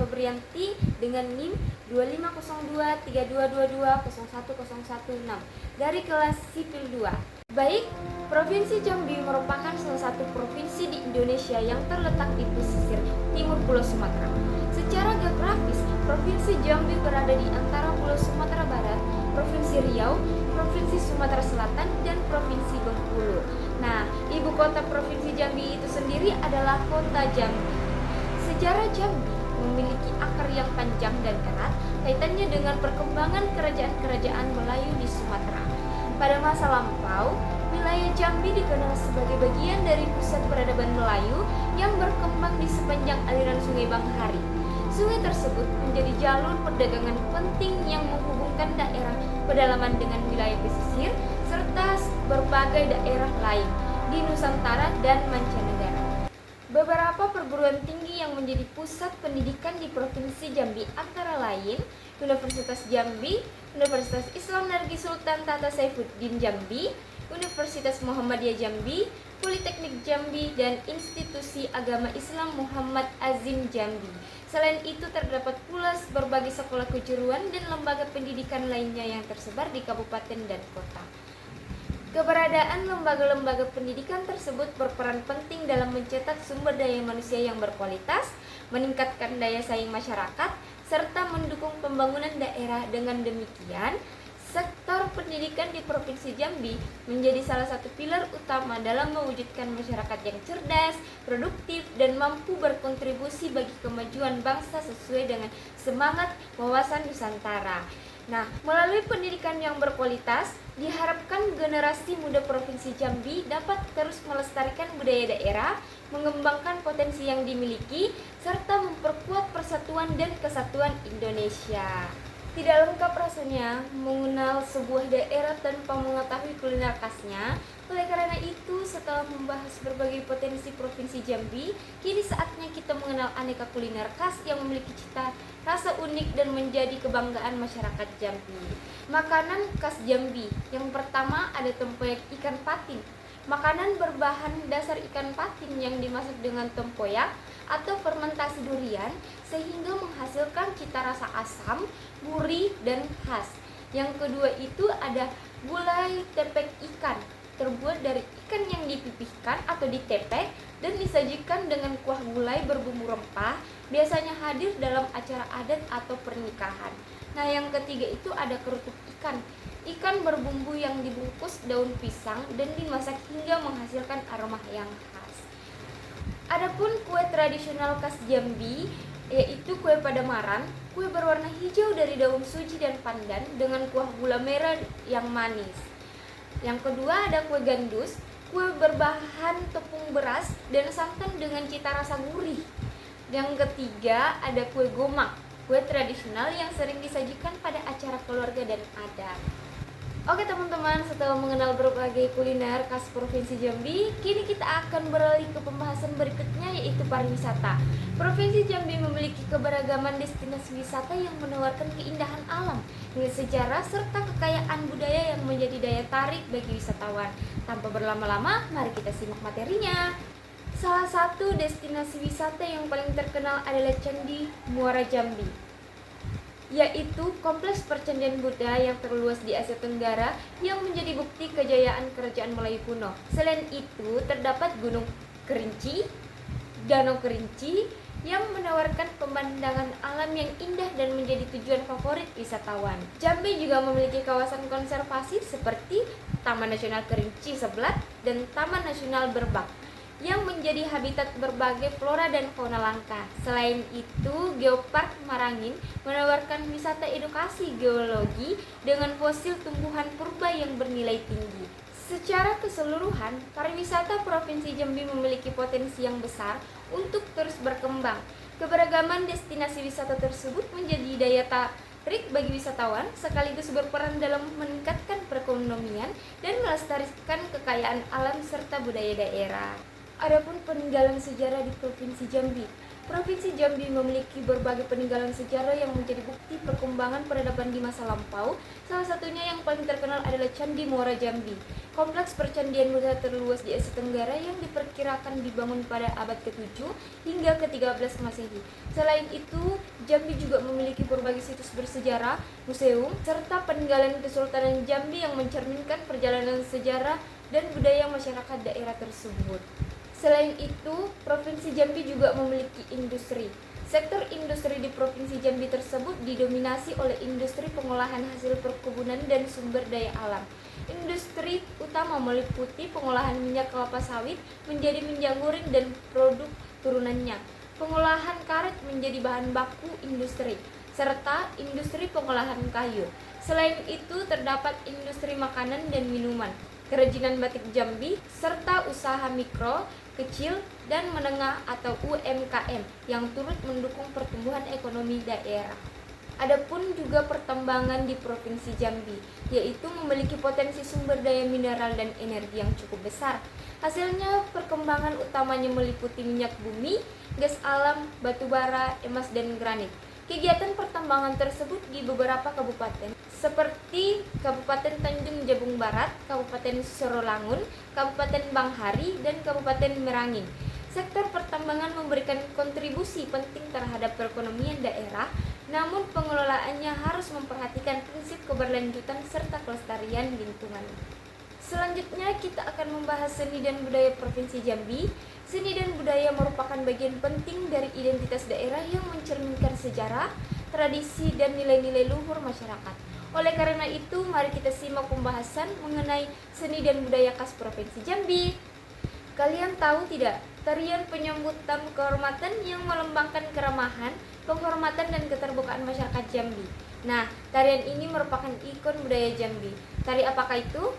Febrianti dengan NIM 25023222010116 dari kelas sipil 2. Baik, Provinsi Jambi merupakan salah satu provinsi di Indonesia yang terletak di pesisir timur Pulau Sumatera. Secara geografis, Provinsi Jambi berada di antara Pulau Sumatera Barat, Provinsi Riau, Provinsi Sumatera Selatan, dan Provinsi Bengkulu. Nah, ibu kota Provinsi Jambi itu sendiri adalah Kota Jambi. Sejarah Jambi memiliki akar yang panjang dan erat kaitannya dengan perkembangan kerajaan-kerajaan Melayu di Sumatera. Pada masa lampau, wilayah Jambi dikenal sebagai bagian dari pusat peradaban Melayu yang berkembang di sepanjang aliran Sungai Banghari. Sungai tersebut menjadi jalur perdagangan penting yang menghubungkan daerah pedalaman dengan wilayah pesisir serta berbagai daerah lain di Nusantara dan mancanegara. Beberapa perguruan tinggi yang menjadi pusat pendidikan di Provinsi Jambi antara lain Universitas Jambi, Universitas Islam Negeri Sultan Tata Saifuddin Jambi, Universitas Muhammadiyah Jambi, Politeknik Jambi, dan Institusi Agama Islam Muhammad Azim Jambi. Selain itu terdapat pula berbagai sekolah kejuruan dan lembaga pendidikan lainnya yang tersebar di kabupaten dan kota. Keberadaan lembaga-lembaga pendidikan tersebut berperan penting dalam mencetak sumber daya manusia yang berkualitas, meningkatkan daya saing masyarakat, serta mendukung pembangunan daerah. Dengan demikian, sektor pendidikan di Provinsi Jambi menjadi salah satu pilar utama dalam mewujudkan masyarakat yang cerdas, produktif, dan mampu berkontribusi bagi kemajuan bangsa sesuai dengan semangat wawasan Nusantara. Nah, melalui pendidikan yang berkualitas, diharapkan generasi muda Provinsi Jambi dapat terus melestarikan budaya daerah, mengembangkan potensi yang dimiliki, serta memperkuat persatuan dan kesatuan Indonesia. Tidak lengkap rasanya mengenal sebuah daerah tanpa mengetahui kuliner khasnya. Oleh karena itu, setelah membahas berbagai potensi Provinsi Jambi, kini saatnya kita mengenal aneka kuliner khas yang memiliki cita rasa unik dan menjadi kebanggaan masyarakat Jambi. Makanan khas Jambi. Yang pertama ada tempoyak ikan patin. Makanan berbahan dasar ikan patin yang dimasak dengan tempoyak atau fermentasi durian sehingga menghasilkan cita rasa asam, gurih, dan khas. Yang kedua itu ada gulai tepek ikan, terbuat dari ikan yang dipipihkan atau ditepek dan disajikan dengan kuah gulai berbumbu rempah, biasanya hadir dalam acara adat atau pernikahan. Nah, yang ketiga itu ada kerutuk ikan. Ikan berbumbu yang dibungkus daun pisang dan dimasak hingga menghasilkan aroma yang khas. Adapun kue tradisional khas Jambi yaitu kue Padamaran. Kue berwarna hijau dari daun suji dan pandan dengan kuah gula merah yang manis. Yang kedua ada kue Gandus. Kue berbahan tepung beras dan santan dengan cita rasa gurih. Yang ketiga ada kue Gomak. Kue tradisional yang sering disajikan pada acara keluarga dan adat. Oke teman-teman, setelah mengenal berbagai kuliner khas Provinsi Jambi, kini kita akan beralih ke pembahasan berikutnya yaitu pariwisata. Provinsi Jambi memiliki keberagaman destinasi wisata yang menawarkan keindahan alam, dengan sejarah serta kekayaan budaya yang menjadi daya tarik bagi wisatawan. Tanpa berlama-lama, mari kita simak materinya. Salah satu destinasi wisata yang paling terkenal adalah Candi Muara Jambi, yaitu kompleks percandaan Buddha yang terluas di Asia Tenggara yang menjadi bukti kejayaan kerajaan Melayu kuno. Selain itu, terdapat Gunung Kerinci, Danau Kerinci yang menawarkan pemandangan alam yang indah dan menjadi tujuan favorit wisatawan. Jambi juga memiliki kawasan konservasi seperti Taman Nasional Kerinci Seblat dan Taman Nasional Berbak yang menjadi habitat berbagai flora dan fauna langka. Selain itu, Geopark Marangin menawarkan wisata edukasi geologi dengan fosil tumbuhan purba yang bernilai tinggi. Secara keseluruhan, pariwisata Provinsi Jambi memiliki potensi yang besar untuk terus berkembang. Keberagaman destinasi wisata tersebut menjadi daya tarik bagi wisatawan, sekaligus berperan dalam meningkatkan perekonomian dan melestarikan kekayaan alam serta budaya daerah. Adapun peninggalan sejarah di Provinsi Jambi. Provinsi Jambi memiliki berbagai peninggalan sejarah yang menjadi bukti perkembangan peradaban di masa lampau. Salah satunya yang paling terkenal adalah Candi Muara Jambi, kompleks percandian Buddha terluas di Asia Tenggara yang diperkirakan dibangun pada abad ke-7 hingga ke-13 Masehi. Selain itu, Jambi juga memiliki berbagai situs bersejarah, museum, serta peninggalan Kesultanan Jambi yang mencerminkan perjalanan sejarah dan budaya masyarakat daerah tersebut. Selain itu, Provinsi Jambi juga memiliki industri. Sektor industri di Provinsi Jambi tersebut didominasi oleh industri pengolahan hasil perkebunan dan sumber daya alam. Industri utama meliputi pengolahan minyak kelapa sawit menjadi minyak goreng dan produk turunannya, pengolahan karet menjadi bahan baku industri, serta industri pengolahan kayu. Selain itu, terdapat industri makanan dan minuman, kerajinan batik Jambi, serta usaha mikro, kecil, dan menengah atau UMKM yang turut mendukung pertumbuhan ekonomi daerah. Adapun juga pertambangan di Provinsi Jambi, yaitu memiliki potensi sumber daya mineral dan energi yang cukup besar. Hasilnya perkembangan utamanya meliputi minyak bumi, gas alam, batu bara, emas, dan granit. Kegiatan pertambangan tersebut di beberapa kabupaten seperti Kabupaten Tanjung Jabung Barat, Kabupaten Sorolangun, Kabupaten Banghari, dan Kabupaten Merangin. Sektor pertambangan memberikan kontribusi penting terhadap perekonomian daerah, namun pengelolaannya harus memperhatikan prinsip keberlanjutan serta kelestarian lingkungan. Selanjutnya kita akan membahas seni dan budaya Provinsi Jambi. Seni dan budaya merupakan bagian penting dari identitas daerah yang mencerminkan sejarah, tradisi, dan nilai-nilai luhur masyarakat. Oleh karena itu, mari kita simak pembahasan mengenai seni dan budaya khas Provinsi Jambi. Kalian tahu tidak, tarian penyambut tamu kehormatan yang melambangkan keramahan, penghormatan, dan keterbukaan masyarakat Jambi. Nah, tarian ini merupakan ikon budaya Jambi. Tari apakah itu?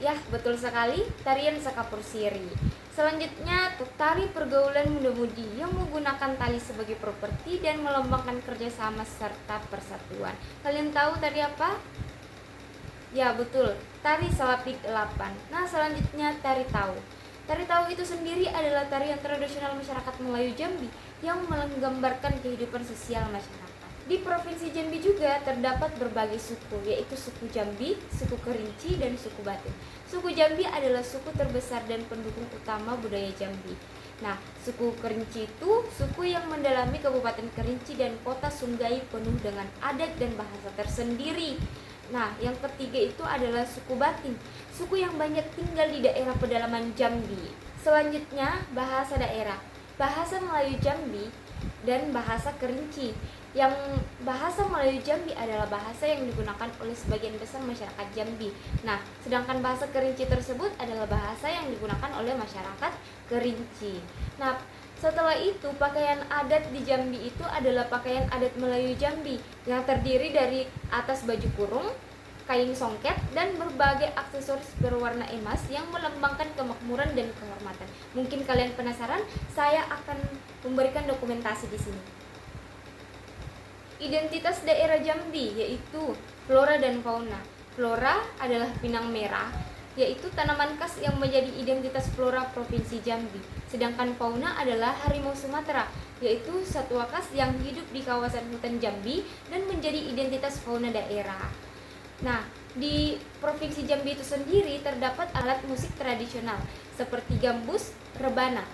Ya, betul sekali, tarian Sekapur Siri. Selanjutnya, tari pergaulan muda-mudi yang menggunakan tali sebagai properti dan melambangkan kerjasama serta persatuan. Kalian tahu tari apa? Ya, betul, tari Salapik 8. Nah, selanjutnya tari Tau. Tari Tau itu sendiri adalah tarian tradisional masyarakat Melayu Jambi yang menggambarkan kehidupan sosial masyarakat. Di Provinsi Jambi juga terdapat berbagai suku, yaitu suku Jambi, suku Kerinci, dan suku Batin. Suku Jambi adalah suku terbesar dan pendukung utama budaya Jambi. Nah, suku Kerinci itu suku yang mendalami Kabupaten Kerinci dan kota Sunggai penuh dengan adat dan bahasa tersendiri. Nah, yang ketiga itu adalah suku Batin, suku yang banyak tinggal di daerah pedalaman Jambi. Selanjutnya, bahasa daerah. Bahasa Melayu Jambi dan bahasa Kerinci. Yang bahasa Melayu Jambi adalah bahasa yang digunakan oleh sebagian besar masyarakat Jambi. Nah, sedangkan bahasa Kerinci tersebut adalah bahasa yang digunakan oleh masyarakat Kerinci. Nah, setelah itu pakaian adat di Jambi itu adalah pakaian adat Melayu Jambi yang terdiri dari atas baju kurung, kain songket, dan berbagai aksesoris berwarna emas yang melambangkan kemakmuran dan kehormatan. Mungkin kalian penasaran, saya akan memberikan dokumentasi di sini. Identitas daerah Jambi yaitu flora dan fauna. Flora adalah pinang merah, yaitu tanaman khas yang menjadi identitas flora Provinsi Jambi. Sedangkan fauna adalah harimau Sumatera, yaitu satwa khas yang hidup di kawasan hutan Jambi dan menjadi identitas fauna daerah. Nah, di Provinsi Jambi itu sendiri terdapat alat musik tradisional seperti gambus, rebana.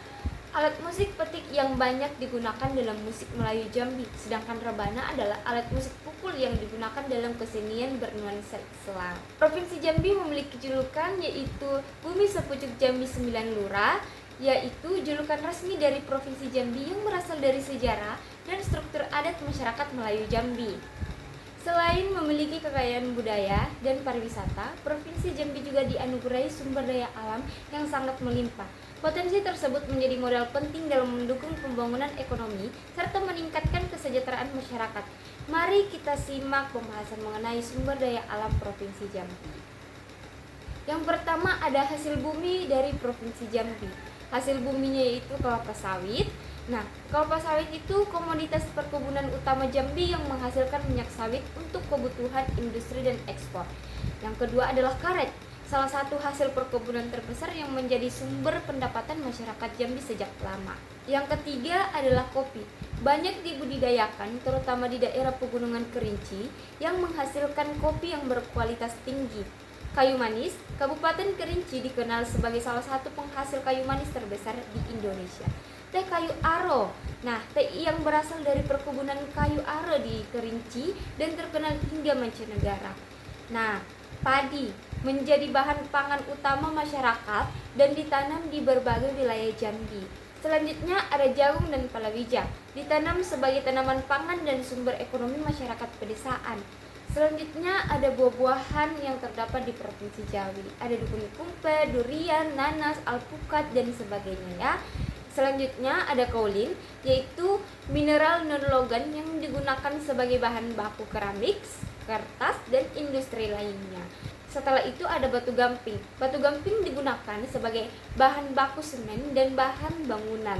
Alat musik petik yang banyak digunakan dalam musik Melayu Jambi, sedangkan rebana adalah alat musik pukul yang digunakan dalam kesenian bernuansa Islam. Provinsi Jambi memiliki julukan yaitu Bumi Sepucuk Jambi 9 Lurah, yaitu julukan resmi dari Provinsi Jambi yang berasal dari sejarah dan struktur adat masyarakat Melayu Jambi. Selain memiliki kekayaan budaya dan pariwisata, Provinsi Jambi juga dianugerahi sumber daya alam yang sangat melimpah. Potensi tersebut menjadi modal penting dalam mendukung pembangunan ekonomi serta meningkatkan kesejahteraan masyarakat. Mari kita simak pembahasan mengenai sumber daya alam Provinsi Jambi. Yang pertama ada hasil bumi dari Provinsi Jambi. Hasil buminya yaitu kelapa sawit. Nah, kelapa sawit itu komoditas perkebunan utama Jambi yang menghasilkan minyak sawit untuk kebutuhan industri dan ekspor. Yang kedua adalah karet. salah satu hasil perkebunan terbesar yang menjadi sumber pendapatan masyarakat Jambi sejak lama. Yang ketiga adalah kopi. Banyak dibudidayakan, terutama di daerah pegunungan Kerinci, yang menghasilkan kopi yang berkualitas tinggi. Kayu manis, Kabupaten Kerinci dikenal sebagai salah satu penghasil kayu manis terbesar di Indonesia. Teh kayu aro. Nah, teh yang berasal dari perkebunan kayu aro di Kerinci dan terkenal hingga mancanegara. Nah, padi menjadi bahan pangan utama masyarakat dan ditanam di berbagai wilayah Jambi. Selanjutnya ada jagung dan palawija, ditanam sebagai tanaman pangan dan sumber ekonomi masyarakat pedesaan. Selanjutnya ada buah-buahan yang terdapat di Provinsi Jambi. Ada dukun kumpe, durian, nanas, alpukat dan sebagainya ya. Selanjutnya ada kaolin, yaitu mineral non-logam yang digunakan sebagai bahan baku keramik, kertas, dan industri lainnya. Setelah itu ada batu gamping. Batu gamping digunakan sebagai bahan baku semen dan bahan bangunan.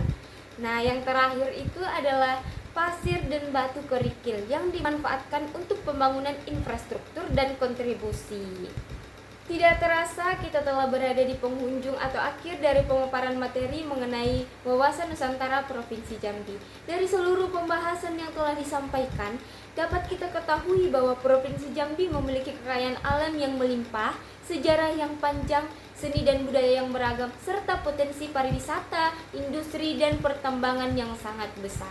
Nah, yang terakhir itu adalah pasir dan batu kerikil yang dimanfaatkan untuk pembangunan infrastruktur dan kontribusi. Tidak terasa kita telah berada di penghujung atau akhir dari pemaparan materi mengenai wawasan Nusantara Provinsi Jambi. Dari seluruh pembahasan yang telah disampaikan, dapat kita ketahui bahwa Provinsi Jambi memiliki kekayaan alam yang melimpah, sejarah yang panjang, seni dan budaya yang beragam, serta potensi pariwisata, industri, dan pertambangan yang sangat besar.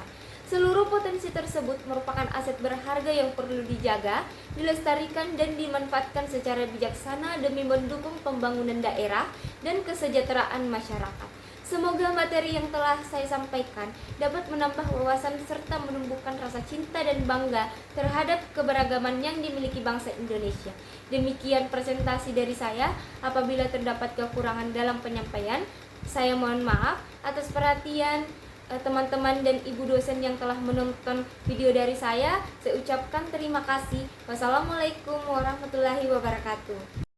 Seluruh potensi tersebut merupakan aset berharga yang perlu dijaga, dilestarikan, dan dimanfaatkan secara bijaksana demi mendukung pembangunan daerah dan kesejahteraan masyarakat. Semoga materi yang telah saya sampaikan dapat menambah wawasan serta menumbuhkan rasa cinta dan bangga terhadap keberagaman yang dimiliki bangsa Indonesia. Demikian presentasi dari saya. Apabila terdapat kekurangan dalam penyampaian, saya mohon maaf. Atas perhatian teman-teman dan ibu dosen yang telah menonton video dari saya ucapkan terima kasih. Wassalamualaikum warahmatullahi wabarakatuh.